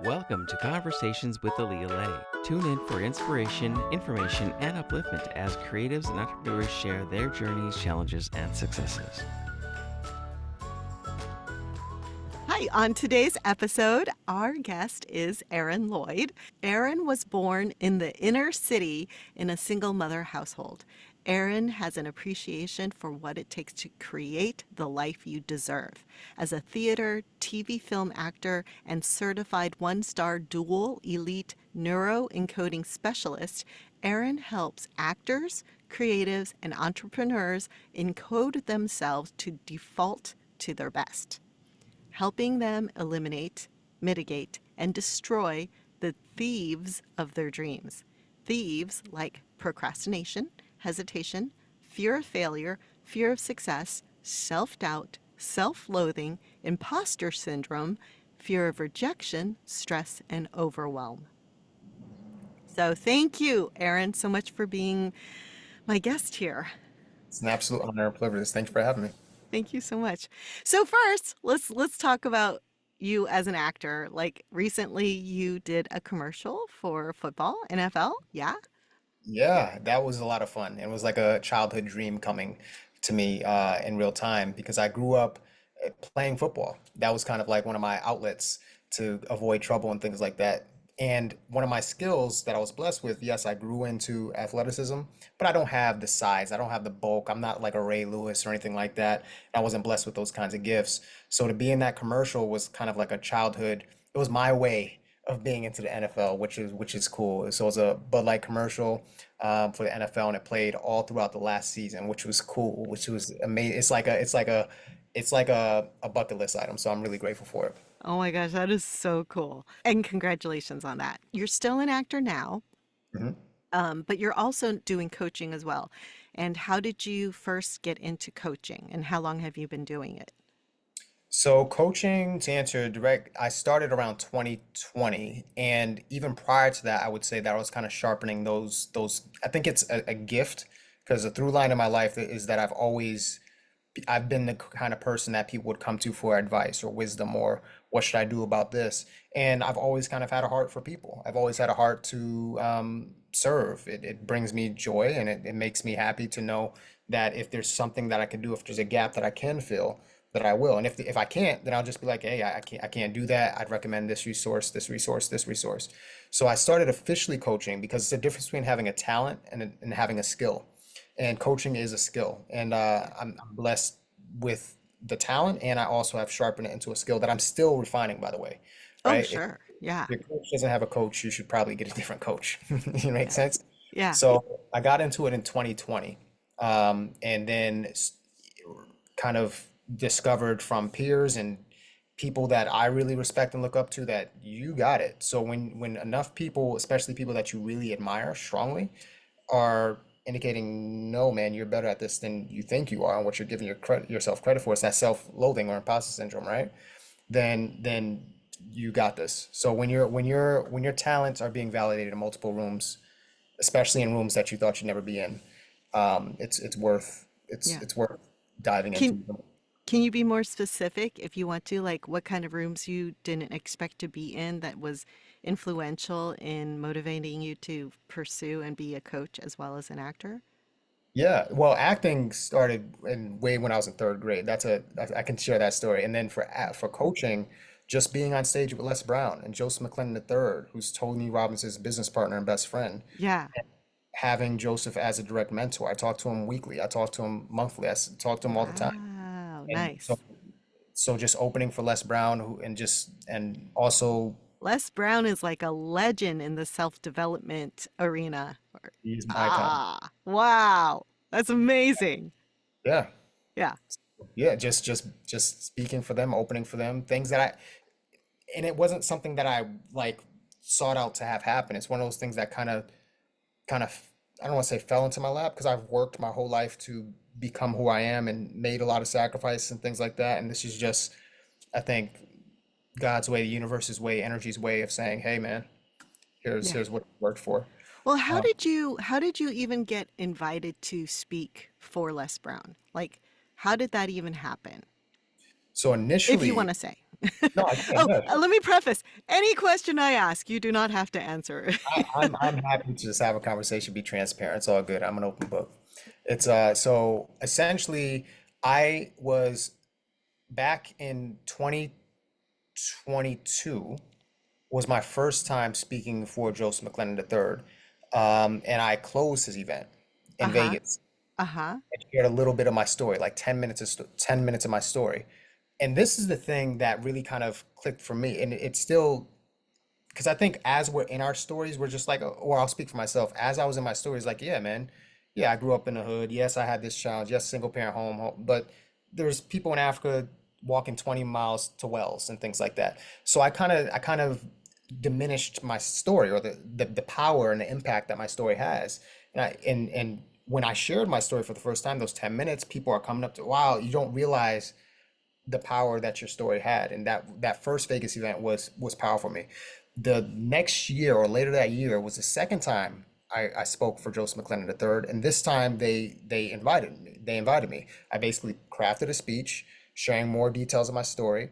Welcome to Conversations with Aaliyah. Tune in for inspiration, information, and upliftment as creatives and entrepreneurs share their journeys, challenges, and successes. Hi, on today's episode, our guest is Arron Lloyd. Arron was born in the inner city in a single mother household. Arron has an appreciation for what it takes to create the life you deserve. As a theater, TV film actor, and certified one-star dual elite neuroencoding specialist, Arron helps actors, creatives, and entrepreneurs encode themselves to default to their best, helping them eliminate, mitigate, and destroy the thieves of their dreams. Thieves like procrastination, hesitation, fear of failure, fear of success, self-doubt, self-loathing, imposter syndrome, fear of rejection, stress, and overwhelm. So thank you, Arron, so much for being my guest here. It's an absolute honor and privilege. Thanks for having me. Thank you so much. So first, let's talk about you as an actor. Like recently you did a commercial for football, NFL. Yeah? Yeah, that was a lot of fun. It was like a childhood dream coming to me in real time because I grew up playing football. That was kind of like one of my outlets to avoid trouble and things like that. And one of my skills that I was blessed with, yes, I grew into athleticism, but I don't have the size. I don't have the bulk. I'm not like a Ray Lewis or anything like that. I wasn't blessed with those kinds of gifts. So to be in that commercial was kind of like a childhood. It was my way of being into the NFL, which is cool. So it was a Bud Light commercial for the NFL, and it played all throughout the last season, which was cool, which was amazing. It's like a bucket list item. So I'm really grateful for it. Oh my gosh, that is so cool. And congratulations on that. You're still an actor now, Mhm. but you're also doing coaching as well. And how did you first get into coaching and how long have you been doing it? So coaching, to answer direct, I started around 2020, and even prior to that, I would say that I was kind of sharpening those. I think it's a gift because the through line of my life is that I've been the kind of person that people would come to for advice or wisdom or what should I do about this, and I've always kind of had a heart for people. I've always had a heart to serve. It brings me joy, and it makes me happy to know that if there's something that I can do, if there's a gap that I can fill, that I will. And if I can't, then I'll just be like, hey, I can't do that. I'd recommend this resource, this resource, this resource. So I started officially coaching because it's a difference between having a talent and having a skill. And coaching is a skill. And I'm blessed with the talent, and I also have sharpened it into a skill that I'm still refining, by the way. Oh, Right? If sure. Yeah. your coach doesn't have a coach, you should probably get a different coach. You make Yes. sense? Yeah. So I got into it in 2020, and then kind of discovered from peers and people that I really respect and look up to that you got it. So when enough people, especially people that you really admire strongly, are indicating, no, man, you're better at this than you think you are, and what you're giving yourself credit for is that self-loathing or imposter syndrome, right? Then you got this. So when your talents are being validated in multiple rooms, especially in rooms that you thought you'd never be in, it's worth it's Yeah. it's worth diving Can into. can you be more specific if you want to, like what kind of rooms you didn't expect to be in that was influential in motivating you to pursue and be a coach as well as an actor? Yeah, well, acting started in way when I was in third grade. I can share that story. And then for coaching, just being on stage with Les Brown and Joseph McClendon III, who's Tony Robbins' business partner and best friend, Yeah. having Joseph as a direct mentor. I talk to him weekly. I talk to him monthly. Talk to him all the time. Wow. And so, Nice. so just opening for Les Brown, and also Les Brown is like a legend in the self-development arena. he's my icon. Ah, wow. That's amazing. Yeah, Yeah. yeah. Just speaking for them, opening for them, things that and it wasn't something that I like sought out to have happen. It's one of those things that kind of I don't want to say fell into my lap because I've worked my whole life to become who I am and made a lot of sacrifices and things like that. And this is just, I think, God's way, the universe's way, energy's way of saying, hey man, here's Yeah. here's what you worked for. Well, Um, how did you even get invited to speak for Les Brown? Like, how did that even happen? so If you want initially, to say. No, I can. Oh, Yeah, let me preface. Any question I ask, you do not have to answer. I'm happy to just have a conversation, be transparent. It's all good. I'm an open book. It's so essentially I was back in 2022 was my first time speaking for Joseph McClendon III. And I closed his event in Uh-huh. Vegas Uh-huh. and shared a little bit of my story, like 10 minutes of my story. And this is the thing that really kind of clicked for me. And it's still because I think as we're in our stories, we're just like, or I'll speak for myself. As I was in my stories, like, yeah, man, yeah, I grew up in the hood. Yes, I had this challenge. Yes, single parent home, but there's people in Africa walking 20 miles to wells and things like that. So I kind of diminished my story or the power and the impact that my story has. And when I shared my story for the first time, those 10 minutes, people are coming up to, wow, you don't realize the power that your story had, and that first Vegas event was powerful for me. The next year or later that year was the second time I spoke for Joseph McClendon III, and this time they invited me. They invited me. I basically crafted a speech, sharing more details of my story,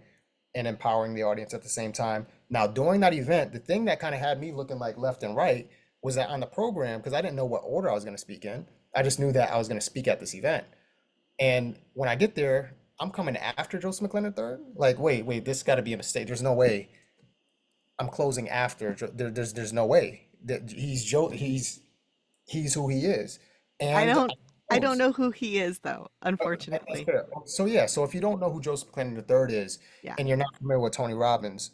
and empowering the audience at the same time. Now, during that event, the thing that kind of had me looking like left and right was that on the program, because I didn't know what order I was going to speak in, I just knew that I was going to speak at this event. And when I get there, I'm coming after Joseph McClendon third. Like, wait, this got to be a mistake. There's no way I'm closing after. There's no way that he's Joe. He's who he is, I and don't I I don't close. know who he is though, That's unfortunately. fair. So yeah, so if you don't know who Joseph McClendon III is, Yeah. and you're not familiar with Tony Robbins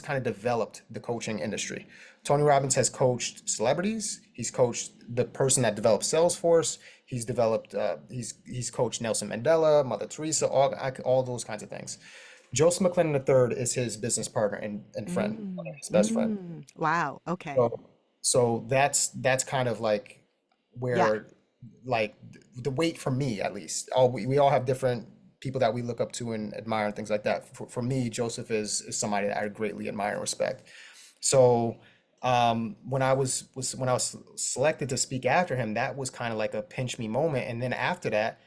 kind of developed the coaching industry. Tony Robbins has coached celebrities. He's coached the person that developed Salesforce. He's developed. He's coached Nelson Mandela, Mother Teresa, all those kinds of things. Joseph McClendon III is his business partner and friend, Mm, his best friend. mm. Wow. Okay. So, so that's kind of like Yeah. where like the weight for me at least. We all have different people that we look up to and admire and things like that. For me, Joseph is somebody that I greatly admire and respect. So when I was selected to speak after him, that was kind of like a pinch me moment. And then after that,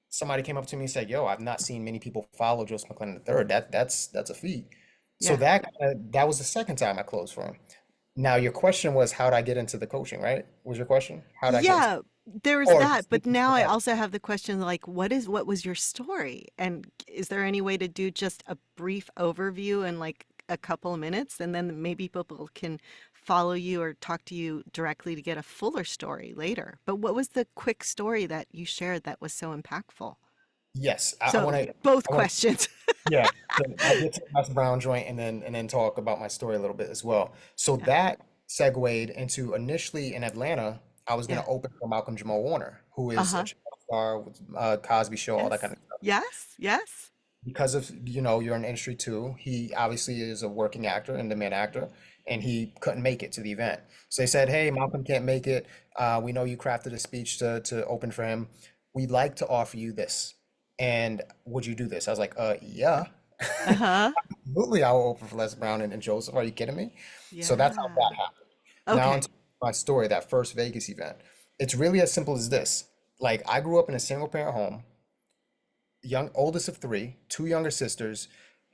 somebody came up to me and said, "Yo, I've not seen many people follow Joseph McClendon III. That's a feat." So Yeah. that was the second time I closed for him. Now your question was how did I get into the coaching, right? Was your question? How did I get into Yeah, there was or that, just but now I also have the question like what was your story? And is there any way to do just a brief overview in like a couple of minutes and then maybe people can follow you or talk to you directly to get a fuller story later. But what was the quick story that you shared that was so impactful? yes, I So, want both to questions. yeah, so I'll get to the Les Brown joint and then talk about my story a little bit as well. So Yeah. that segued into initially in Atlanta, I was going Yeah. to open for Malcolm Jamal Warner, who is a Uh-huh. child star with Cosby Show, all that kind Yes. of stuff. Yes. Yes. Because of, you know, you're in the industry too, he obviously is a working actor and demand actor, and he couldn't make it to the event. So they said, "Hey, Malcolm can't make it. We know you crafted a speech to open for him. We'd like to offer you this. And would you do this?" I was like, yeah. Uh-huh. Absolutely, I will open for Les Brown and Joseph. Are you kidding me? So that's how Yeah. that happened. Now Okay. into my story, that first Vegas event. It's really as simple as this. Like I grew up in a single parent home, young oldest of three, two younger sisters,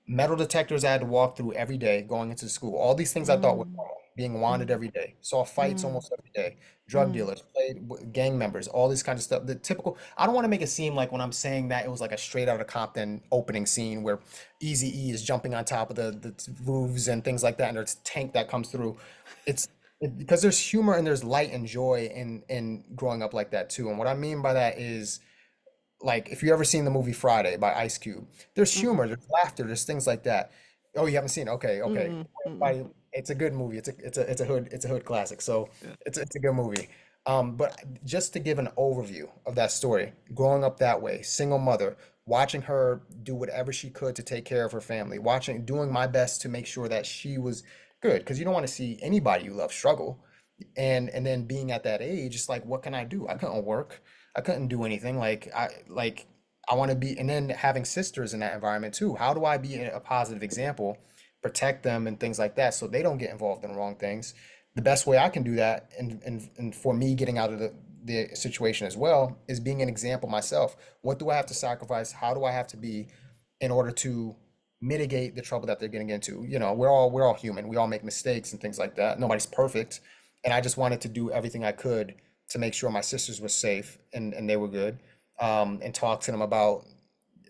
metal detectors I had to walk through every day going into school. All these things I thought were Mm, normal, being wanted mm, every day. Saw fights mm, almost every day. Drug mm. dealers, gang members, all this kind of stuff. The typical, I don't want to make it seem like when I'm saying that it was like a straight out of Compton opening scene where Easy E is jumping on top of the roofs and things like that, and there's a tank that comes through. Because there's humor and there's light and joy in growing up like that too. And what I mean by that is like if you ever seen the movie Friday by Ice Cube, there's Mm-mm, humor, there's laughter, there's things like that. Oh, you haven't seen it? Okay, okay. mm-mm, mm-mm. It's a good movie. It's a hood classic. So Yeah. it's a good movie. But just to give an overview of that story, growing up that way, single mother, watching her do whatever she could to take care of her family, doing my best to make sure that she was good, because you don't want to see anybody you love struggle. And then being at that age, it's like, what can I do? I couldn't work. I couldn't do anything. I want to be, and then having sisters in that environment too. How do I be a positive example, protect them and things like that so they don't get involved in wrong things? The best way I can do that, and for me getting out of the situation as well, is being an example myself. What do I have to sacrifice? How do I have to be in order to mitigate the trouble that they're getting into. We're all human. We all make mistakes and things like that. Nobody's perfect. And I just wanted to do everything I could to make sure my sisters were safe and they were good, and talk to them about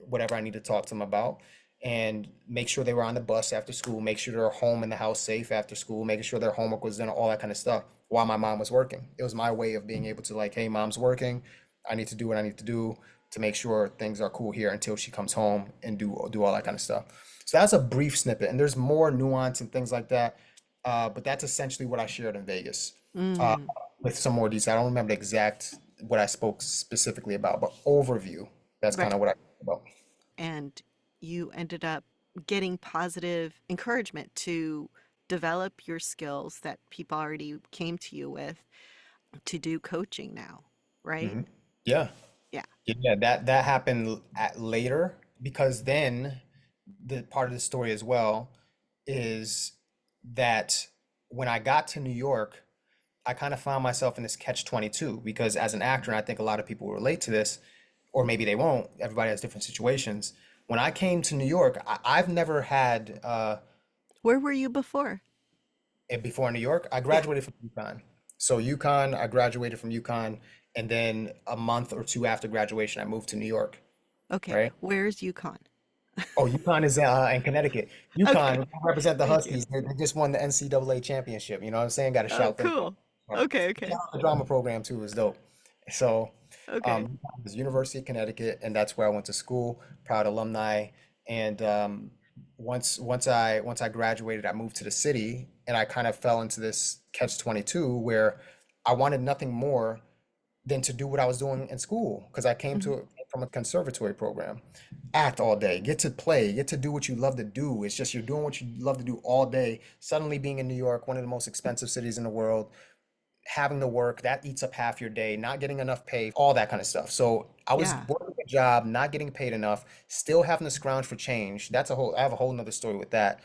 whatever I need to talk to them about, and make sure they were on the bus after school, make sure they're home in the house safe after school, making sure their homework was done, all that kind of stuff while my mom was working. It was my way of being able to, like, hey, mom's working. I need to do what I need to do to make sure things are cool here until she comes home and do all that kind of stuff. So that's a brief snippet, and there's more nuance and things like that. But that's essentially what I shared in Vegas, uh, Mm, with some more detail. I don't remember the exact what I spoke specifically about, but overview. That's right. kind of what I talked about. And you ended up getting positive encouragement to develop your skills that people already came to you with to do coaching now, right? Hmm. Yeah. Yeah. Yeah, that happened at later, because then the part of the story as well is that when I got to New York, I kind of found myself in this catch 22, because as an actor, and I think a lot of people will relate to this, or maybe they won't, everybody has different situations. When I came to New York, I've never had, Where were you before? before New York, I Yeah. graduated from UConn. So UConn, I graduated from UConn, and then a month or two after graduation, I moved to New York, Okay. right? Where's Yukon? Oh, UConn is in Connecticut. Okay. UConn represent the Thank you. Huskies. They just won the NCAA championship. You know what I'm saying? Got to Oh, shout them cool. out. Okay. Shout Okay. out the drama program too is dope. So, Okay. UConn is University of Connecticut, and that's where I went to school. Proud alumni. And once I graduated, I moved to the city, and I kind of fell into this catch 22 where I wanted nothing more than to do what I was doing in school, because I came to Hmm. it from a conservatory program. Act all day, get to play, get to do what you love to do. It's just you're doing what you love to do all day. Suddenly being in New York, one of the most expensive cities in the world, having to work, that eats up half your day, not getting enough pay, all that kind of stuff. So I was Yeah. working a job, not getting paid enough, still having to scrounge for change. I have a whole nother story with that,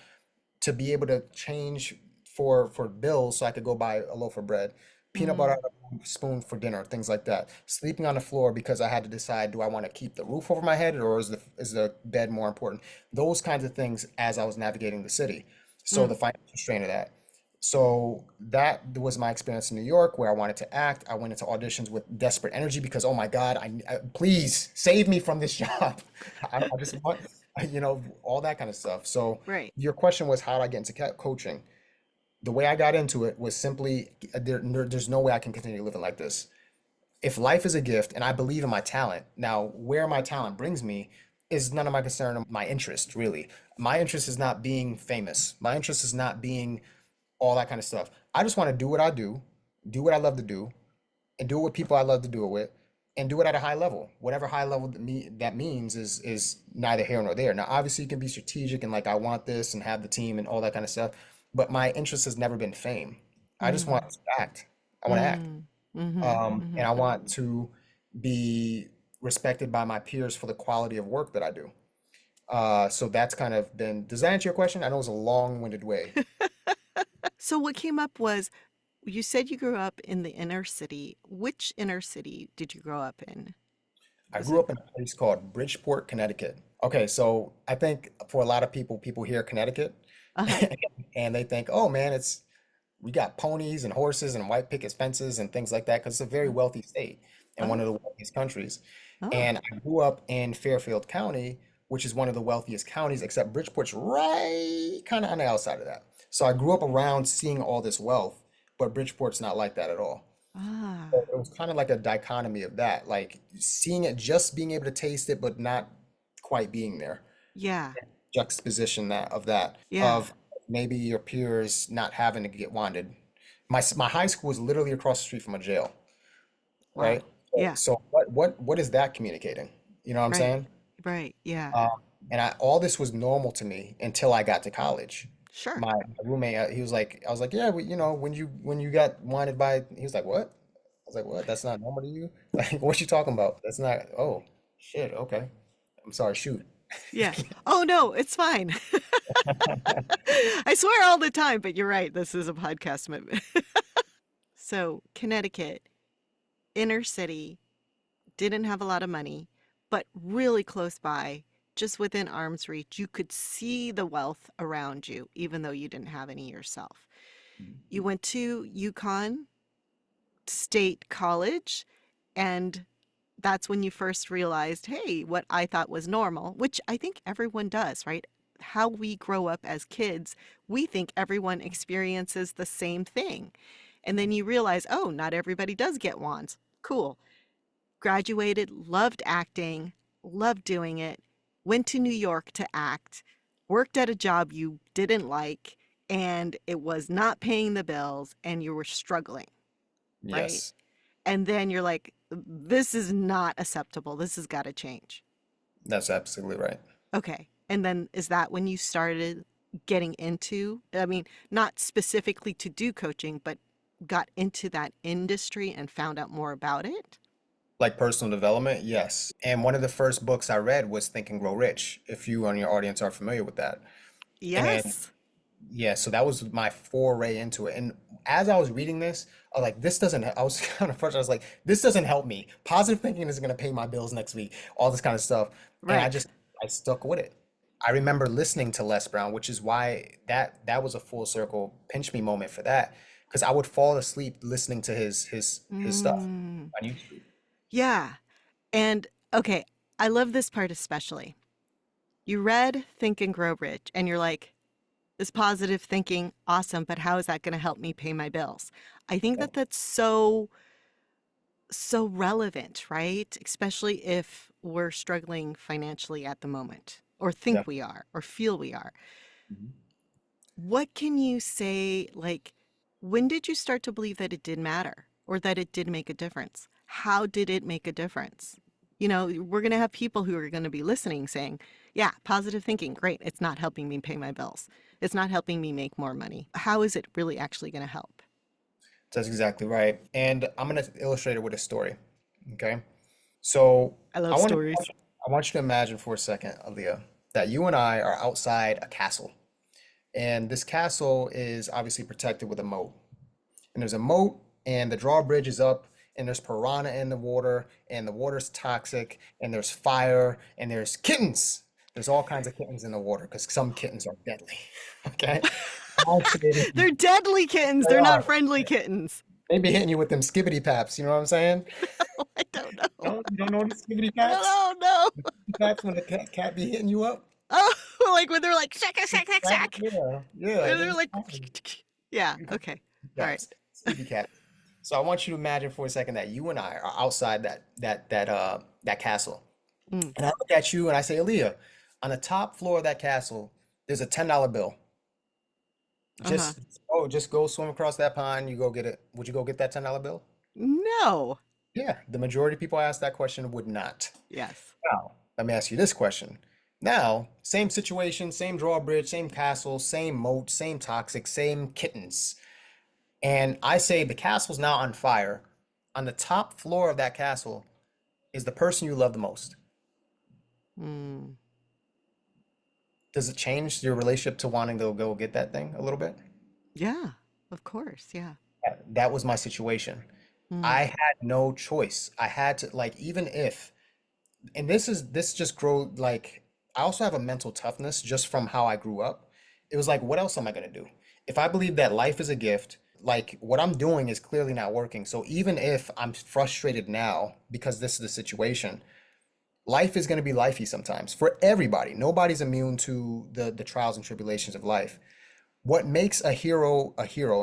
to be able to change for bills so I could go buy a loaf of bread, peanut butter Mm. on a spoon for dinner, things like that. Sleeping on the floor because I had to decide, do I want to keep the roof over my head, or is the bed more important? Those kinds of things as I was navigating the city. So the Mm. financial strain of that. So that was my experience in New York, where I wanted to act. I went into auditions with desperate energy because, oh my God, please save me from this job. I just want, all that kind of stuff. So Right. your question was, how did I get into coaching? The way I got into it was simply, there's no way I can continue living like this. If life is a gift and I believe in my talent, now where my talent brings me is none of my concern or my interest, really. My interest is not being famous. My interest is not being all that kind of stuff. I just want to do what I love to do, and do it with people I love to do it with, and do it at a high level. Whatever high level that means is neither here nor there. Now, obviously, you can be strategic and, like, I want this and have the team and all that kind of stuff, but my interest has never been fame. I just Mm. want to act. I want to act, Mm. Mm-hmm. Mm-hmm. and I want to be respected by my peers for the quality of work that I do. So that's kind of been. Does that answer your question? I know it's a long-winded way. So what came up was you said you grew up in the inner city. Which inner city did you grow up in? I Was grew it? up in a place called Bridgeport, Connecticut. Okay, so I think for a lot of people hear Connecticut Uh-huh. and they think, oh man, we got ponies and horses and white picket fences and things like that, because it's a very Uh, wealthy state and one Oh. of the wealthiest countries. Oh. And I grew up in Fairfield County, which is one of the wealthiest counties, except Bridgeport's right kind of on the outside of that. So I grew up around seeing all this wealth, but Bridgeport's not like that at all. So Ah. it was kind of like a dichotomy of that, like seeing it, just being able to taste it, but not quite being there. Yeah. Juxtaposition that Yeah. of maybe your peers not having to get wanted. My high school was literally across the street from a jail, right? Wow. Yeah. So what is that communicating? You know what I'm Right. saying? Right. Yeah. Um, and all this was normal to me until I got to college. Sure. My roommate, he was like, I was like, yeah, when you got wanted by, he was like, what? I was like, what? That's not normal to you? Like, what you talking about? That's not, oh, shit, okay. I'm sorry, shoot. Yeah. Oh no, it's fine. I swear all the time, but you're right. This is a podcast moment. So, Connecticut, inner city, didn't have a lot of money, but really close by. just within arm's reach. You could see the wealth around you, even though you didn't have any yourself. You went to Yukon State College, and that's when you first realized, hey, what I thought was normal, which I think everyone does, right? How we grow up as kids, we think everyone experiences the same thing. And then you realize, oh, not everybody does get wands. Cool. Graduated, loved acting, loved doing it, went to New York to act, worked at a job you didn't like, and it was not paying the bills, and you were struggling, right? Yes, And then you're like, this is not acceptable. This has got to change. that's absolutely right. Okay. And then is that when you started getting into, I mean, not specifically to do coaching, but got into that industry and found out more about it? Like personal development, yes. And one of the first books I read was Think and Grow Rich, if you and your audience are familiar with that. And Yes. yeah, so that was my foray into it. And as I was reading this, I was like, this doesn't, I was kind of frustrated. I was like, this doesn't help me. Positive thinking is going to pay my bills next week, all this kind of stuff. And Right. I stuck with it. I remember listening to Les Brown, which is why that was a full circle pinch me moment for that. Because I would fall asleep listening to his stuff Mm, on YouTube. yeah. And okay, I love this part especially. You read Think and Grow Rich, and you're like, this positive thinking, awesome, but how is that going to help me pay my bills? I think Yeah. that that's so relevant, right? Especially if we're struggling financially at the moment, or Yeah. think we are, or feel we are. Mhm. What can you say, like, when did you start to believe that it did matter or that it did make a difference? How did it make a difference? You know, we're going to have people who are going to be listening saying, yeah, positive thinking, great. It's not helping me pay my bills. It's not helping me make more money. How is it really actually going to help? That's exactly right. And I'm going to illustrate it with a story. Okay. So I I love want to, stories. I want you to imagine for a second, Aaliyah, that you and I are outside a castle. And this castle is obviously protected with a moat. And there's a moat, and the drawbridge is up, and there's piranha in the water, and the water's toxic, and there's fire, and there's kittens. There's all kinds of kittens in the water because some kittens are deadly. Okay? All kittens, They're deadly kittens. they They're not are. friendly kittens. They be hitting you with them skibbity paps, you know what I'm saying? I don't know. No, you don't know the skibbity I paps? don't know. The paps when the cat be hitting you up? Oh, like when they're like, shack, shack, shack, Right? shack. Yeah, yeah, They're like, exactly. yeah, okay. All right. Caps, sleepy cat. So I want you to imagine for a second that you and I are outside that castle. Mm, And I look at you and I say, Aaliyah, on the top floor of that castle, there's a $10 bill. uh-huh. Just go swim across that pond, you go get it. Would you go get that $10 bill? No. Yeah, the majority of people ask that question would not. Yes. Now, let me ask you this question. Now, same situation, same drawbridge, same castle, same moat, same toxic, same kittens. And I say the castle's now on fire. On the top floor of that castle is the person you love the most. Mm, Does it change your relationship to wanting to go get that thing a little bit? yeah, of course. Yeah. That was my situation. Mm, I had no choice. I had to, like, even if, and this just grow like, I also have a mental toughness just from how I grew up. It was like, what else am I gonna do? If I believe that life is a gift, like what I'm doing is clearly not working. So even if I'm frustrated now because this is the situation, life is gonna be lifey sometimes for everybody. Nobody's immune to the trials and tribulations of life. What makes a hero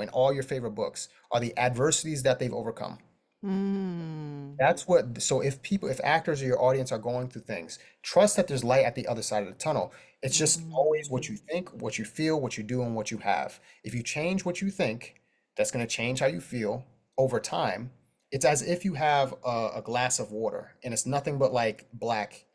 in all your favorite books are the adversities that they've overcome. mm, That's what, so if actors or your audience are going through things, trust that there's light at the other side of the tunnel. It's just always what mm, you think, what you feel, what you do, and what you have. If you change what you think, that's going to change how you feel over time. It's as if you have a glass of water and it's nothing but like black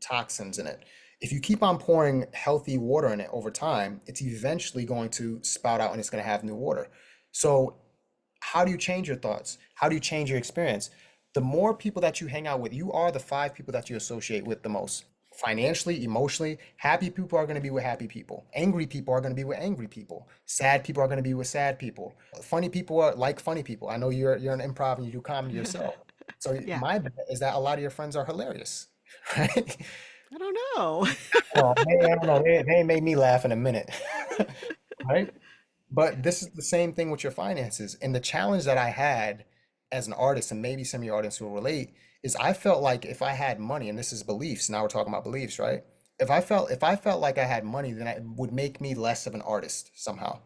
toxins in it. If you keep on pouring healthy water in it over time, it's eventually going to spout out and it's going to have new water. So how do you change your thoughts? How do you change your experience? The more people that you hang out with, you are the five people that you associate with the most. Financially, emotionally, happy people are going to be with happy people. Angry people are going to be with angry people. Sad people are going to be with sad people. Funny people are like funny people. I know you're an improv and you do comedy yourself. So yeah. my bet is that a lot of your friends are hilarious, right? I don't know. Well, I don't know. They ain't made me laugh in a minute. Right? But this is the same thing with your finances. And the challenge that I had as an artist, and maybe some of your audience will relate, is I felt like if I had money, and this is beliefs, now we're talking about beliefs, right? If I felt like I had money, then it would make me less of an artist somehow.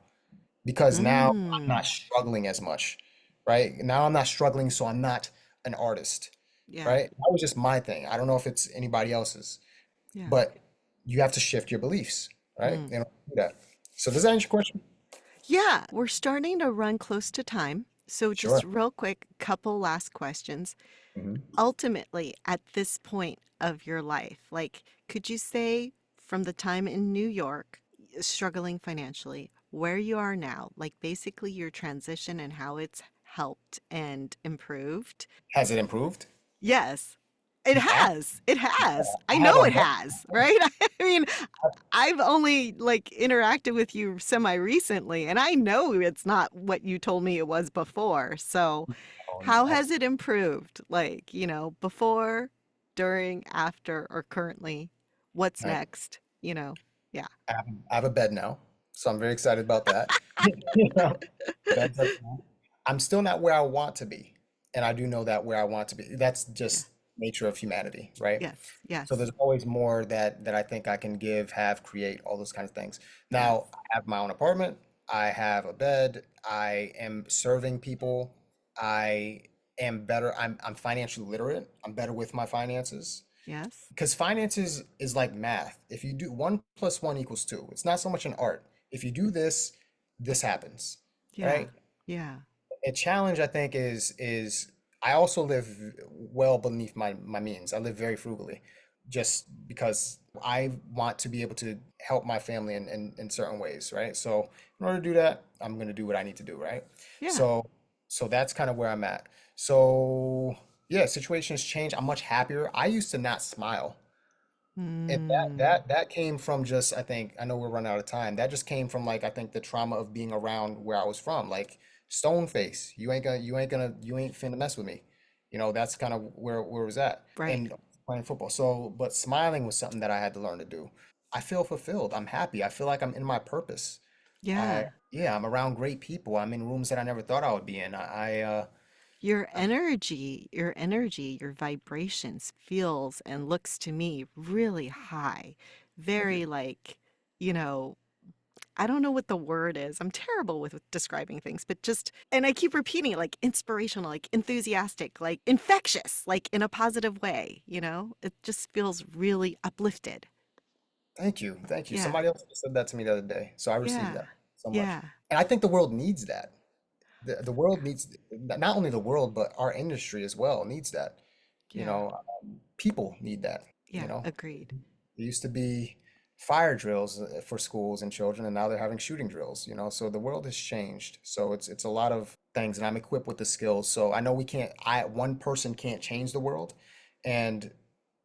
Because now I'm not Mm, struggling as much, right? Now I'm not struggling, so I'm not an artist, yeah, right? That was just my thing. I don't know if it's anybody else's, yeah. but you have to shift your beliefs, right? Mm. In order to do that. So does that answer your question? Yeah, we're starting to run close to time. So, Sure. just real quick, couple last questions. Mhm. Ultimately, at this point of your life, like, could you say from the time in New York, struggling financially, where you are now, like basically your transition and how it's helped and improved? Has it improved? Yes, it I has. It has. I have know a it has, right? I mean, I've only like interacted with you semi recently, and I know it's not what you told me it was before. So, how has it improved? Like, before, during, after, or currently? What's I next? Yeah. have a bed now, so I'm very excited about that. You know, bed's up now. I'm still not where I want to be, and I do know that where I want to be. That's Yeah. just nature of humanity, right? Yes. So Yes. there's always more that I think I can give, have, create, all those kinds of things. Yes. Now, I have my own apartment. I have a bed. I am serving people. I am better. I'm financially literate. I'm better with my finances. Yes. Because finances is like math. If you do 1 + 1 = 2, it's not so much an art. If you do this, this happens, Yeah. right? Yeah. A challenge I think is I also live well beneath my means. I live very frugally, just because I want to be able to help my family in certain ways, right? So in order to do that, I'm gonna do what I need to do, right? Yeah. So that's kind of where I'm at. So yeah, situations change. I'm much happier. I used to not smile. And that Hmm. that that came from just, I think, I know we're running out of time. That just came from, like, I think the trauma of being around where I was from. Like, stone face. You ain't finna mess with me. That's kind of where it was at. Right. And playing football. So, but smiling was something that I had to learn to do. I feel fulfilled. I'm happy. I feel like I'm in my purpose. Yeah. Yeah, I'm around great people. I'm in rooms that I never thought I would be in. Your vibrations feels and looks to me really high. Thank you. Very like, you know, I don't know what the word is. I'm terrible with describing things, but just, and I keep repeating it like inspirational, like enthusiastic, like infectious, like in a positive way, It just feels really uplifted. Thank you. Thank you. Yeah. Somebody else just said that to me the other day. So I received Yeah. that so much. Yeah. And I think the world needs that. The world needs, not only the world, but our industry as well needs that. Yeah. People need that. Yeah. Agreed. There used to be fire drills for schools and children, and now they're having shooting drills. So the world has changed. So it's a lot of things, and I'm equipped with the skills. So I know we can't, one person can't change the world, and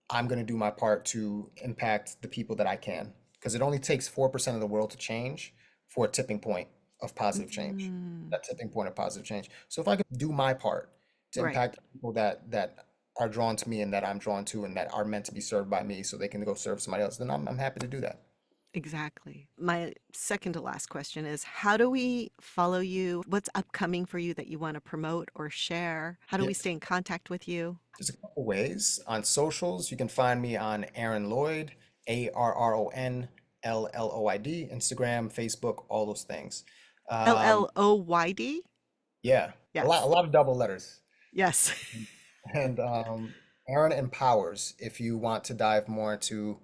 I'm going to do my part to impact the people that I can, because it only takes 4% of the world to change for a tipping point of positive change. Mm, That tipping point of positive change. So if I could do my part to right. impact the people that are drawn to me and that I'm drawn to and that are meant to be served by me so they can go serve somebody else, then I'm happy to do that. Exactly. My second to last question is how do we follow you? What's upcoming for you that you want to promote or share? How do we Yes. stay in contact with you? There's a couple ways. On socials, you can find me on Arron Lloyd, ARRON LLOYD, Instagram, Facebook, all those things. Um, LLOYD? yeah, a lot, a Yes. lot of double letters. Yes. And Aaron empowers if you want to dive more into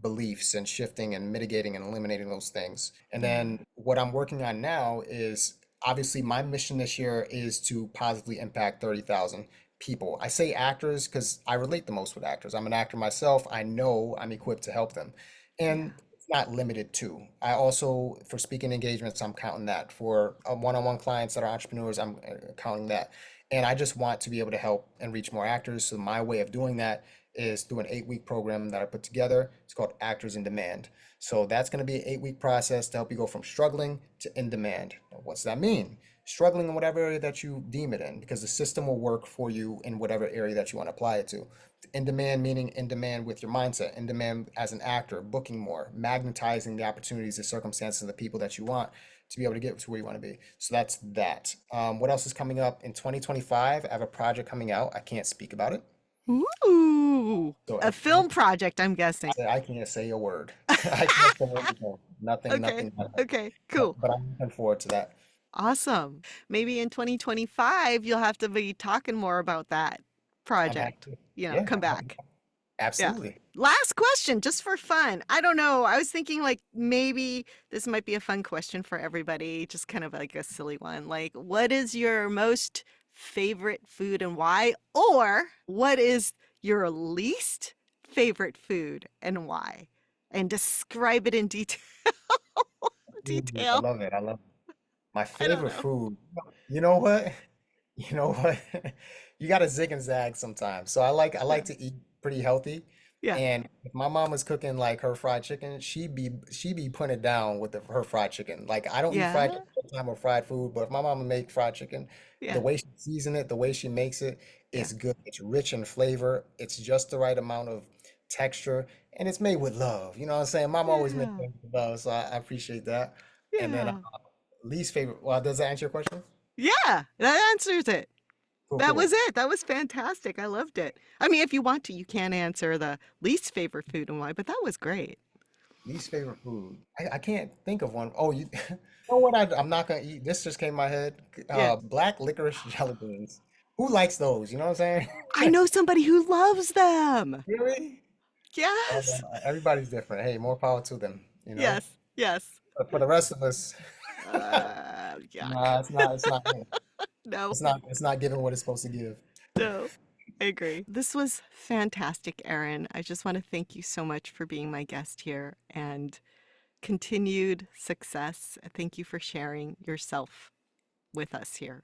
beliefs and shifting and mitigating and eliminating those things. And Yeah. then what I'm working on now is, obviously my mission this year is to positively impact 30,000 people. I say actors because I relate the most with actors. I'm an actor myself. I know I'm equipped to help them. Yeah. And it's not limited to. I also, for speaking engagements, I'm counting that. For one-on-one clients that are entrepreneurs, I'm counting that. And I just want to be able to help and reach more actors. So my way of doing that is through an 8-week program that I put together. It's called Actors in Demand. So that's going to be an 8-week process to help you go from struggling to in demand. Now, what's that mean? Struggling in whatever area that you deem it in, because the system will work for you in whatever area that you want to apply it to. In demand meaning in demand with your mindset, in demand as an actor, booking more, magnetizing the opportunities, the circumstances, and the people that you want to be able to get to where you want to be. So that's that. What else is coming up in 2025? I have a project coming out. I can't speak about it. Ooh, So a film project, I'm guessing. I can't say a word. I can't say anything. Nothing, Okay. nothing, nothing. Okay. Cool. But I'm looking forward to that. Awesome. Maybe in 2025, you'll have to be talking more about that I'm project. happy. Come Yeah, back. Yeah. absolutely. Last question, just for fun. I don't know. I was thinking like maybe this might be a fun question for everybody, just kind of like a silly one. Like, what is your most favorite food and why? Or what is your least favorite food and why? And describe it in detail. Ooh, I Detail. love it. I love it. My I don't favorite know. food. You know what? You know what? You got to zig and zag sometimes. So I like Yeah. to eat pretty healthy. Yeah. And if my mom was cooking like her fried chicken, she'd be putting it down with her fried chicken. Like I don't eat fried Yeah. chicken all the time or fried food, but if my mama make fried chicken, the Yeah. way she season it, the way she makes it, Yeah. it's good. It's rich in flavor. It's just the right amount of texture, and it's made with love. You know what I'm saying? Mom always made Yeah. things with love, so I appreciate that. And then Yeah. least favorite. Well, does that answer your question? Yeah. That answers it. Cool, That was cool. it. That was fantastic. I loved it. I mean, if you want to, you can answer the least favorite food and why, but that was great. Least favorite food. I can't think of one. Oh, you know what? I'm not gonna eat. This just came in my head. Yeah. Black licorice jelly beans. Who likes those? You know what I'm I saying? know somebody who loves them. Really? Yes. Everybody's different. Hey, more power to them, you know? Yes. Yes. But for the rest of us, Yuck. nah, it's not, No, it's not giving what it's supposed to give. no. I agree. This was fantastic, Erin. I just want to thank you so much for being my guest here and continued success. Thank you for sharing yourself with us here.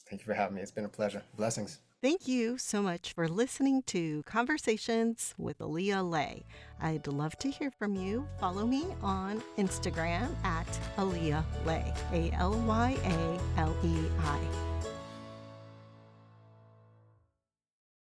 Thank you for having me. It's been a pleasure. Blessings. Thank you so much for listening to Conversations with Aaliyah Lay. I'd love to hear from you. Follow me on Instagram at Aaliyah Lay, Alyalei.